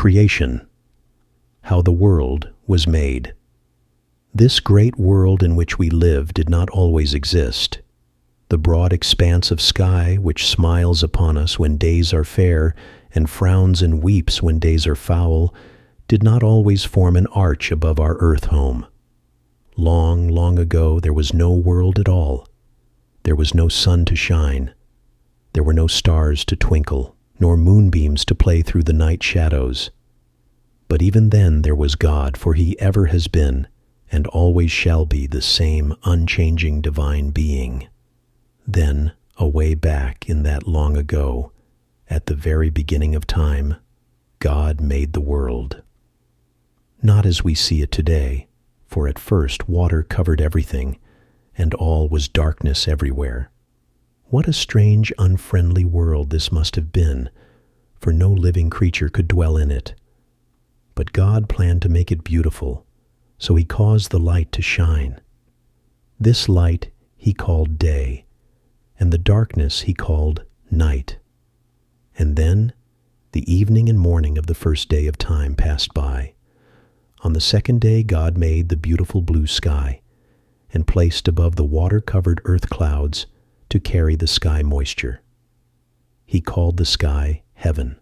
Creation. How the world was made. This great world in which we live did not always exist. The broad expanse of sky which smiles upon us when days are fair and frowns and weeps when days are foul did not always form an arch above our earth home. Long, long ago there was no world at all. There was no sun to shine. There were no stars to twinkle, nor moonbeams to play through the night shadows. But even then there was God, for he ever has been, and always shall be, the same unchanging divine being. Then, away back in that long ago, at the very beginning of time, God made the world. Not as we see it today, for at first water covered everything, and all was darkness everywhere. What a strange, unfriendly world this must have been, for no living creature could dwell in it. But God planned to make it beautiful, so he caused the light to shine. This light he called day, and the darkness he called night. And then the evening and morning of the first day of time passed by. On the second day God made the beautiful blue sky, and placed above the water-covered earth clouds to carry the sky moisture. He called the sky heaven.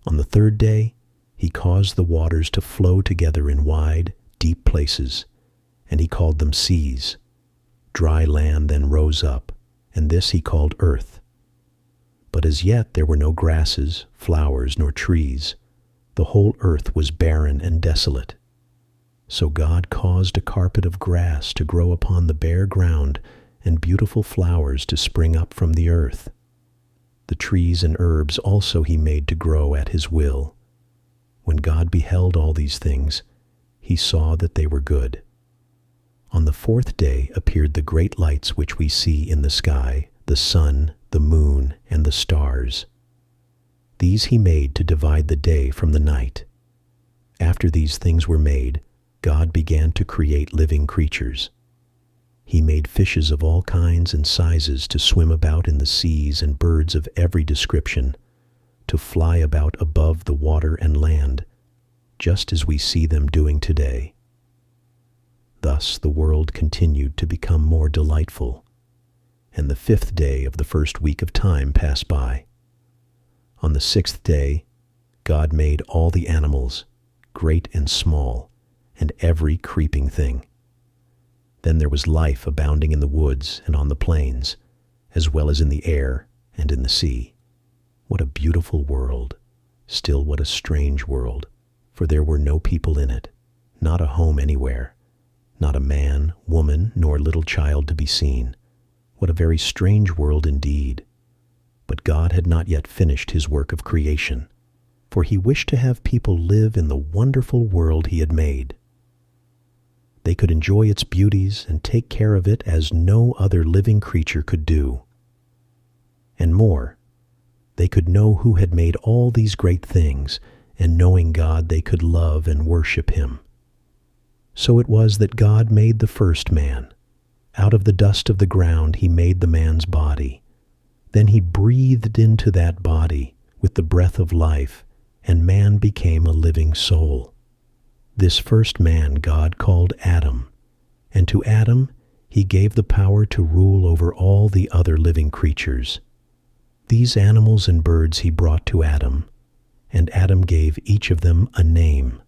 On the third day he caused the waters to flow together in wide, deep places, and he called them seas. Dry land then rose up, and this he called earth. But as yet there were no grasses, flowers, nor trees. The whole earth was barren and desolate. So God caused a carpet of grass to grow upon the bare ground, and beautiful flowers to spring up from the earth. The trees and herbs also he made to grow at his will. When God beheld all these things, he saw that they were good. On the fourth day appeared the great lights which we see in the sky, the sun, the moon, and the stars. These he made to divide the day from the night. After these things were made, God began to create living creatures. He made fishes of all kinds and sizes to swim about in the seas, and birds of every description, to fly about above the water and land, just as we see them doing today. Thus the world continued to become more delightful, and the 5th day of the first week of time passed by. On the 6th day, God made all the animals, great and small, and every creeping thing. Then there was life abounding in the woods and on the plains, as well as in the air and in the sea. What a beautiful world! Still, what a strange world, for there were no people in it, not a home anywhere, not a man, woman, nor little child to be seen. What a very strange world indeed! But God had not yet finished his work of creation, for he wished to have people live in the wonderful world he had made. They could enjoy its beauties and take care of it as no other living creature could do. And more, they could know who had made all these great things, and knowing God, they could love and worship him. So it was that God made the first man. Out of the dust of the ground he made the man's body. Then he breathed into that body with the breath of life, and man became a living soul. This first man God called Adam, and to Adam he gave the power to rule over all the other living creatures. These animals and birds he brought to Adam, and Adam gave each of them a name.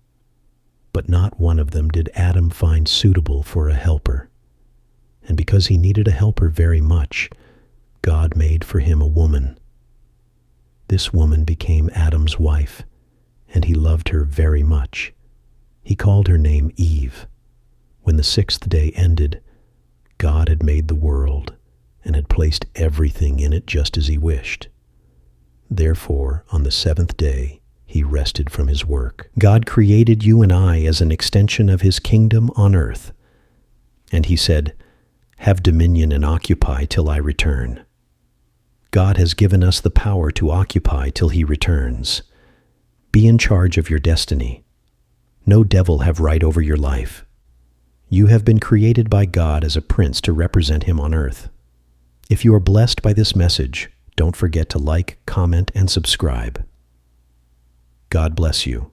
But not one of them did Adam find suitable for a helper. And because he needed a helper very much, God made for him a woman. This woman became Adam's wife, and he loved her very much. He called her name Eve. When the 6th day ended, God had made the world and had placed everything in it just as he wished. Therefore, on the 7th day, he rested from his work. God created you and I as an extension of his kingdom on earth. And he said, "Have dominion and occupy till I return." God has given us the power to occupy till he returns. Be in charge of your destiny. No devil have right over your life. You have been created by God as a prince to represent him on earth. If you are blessed by this message, don't forget to like, comment, and subscribe. God bless you.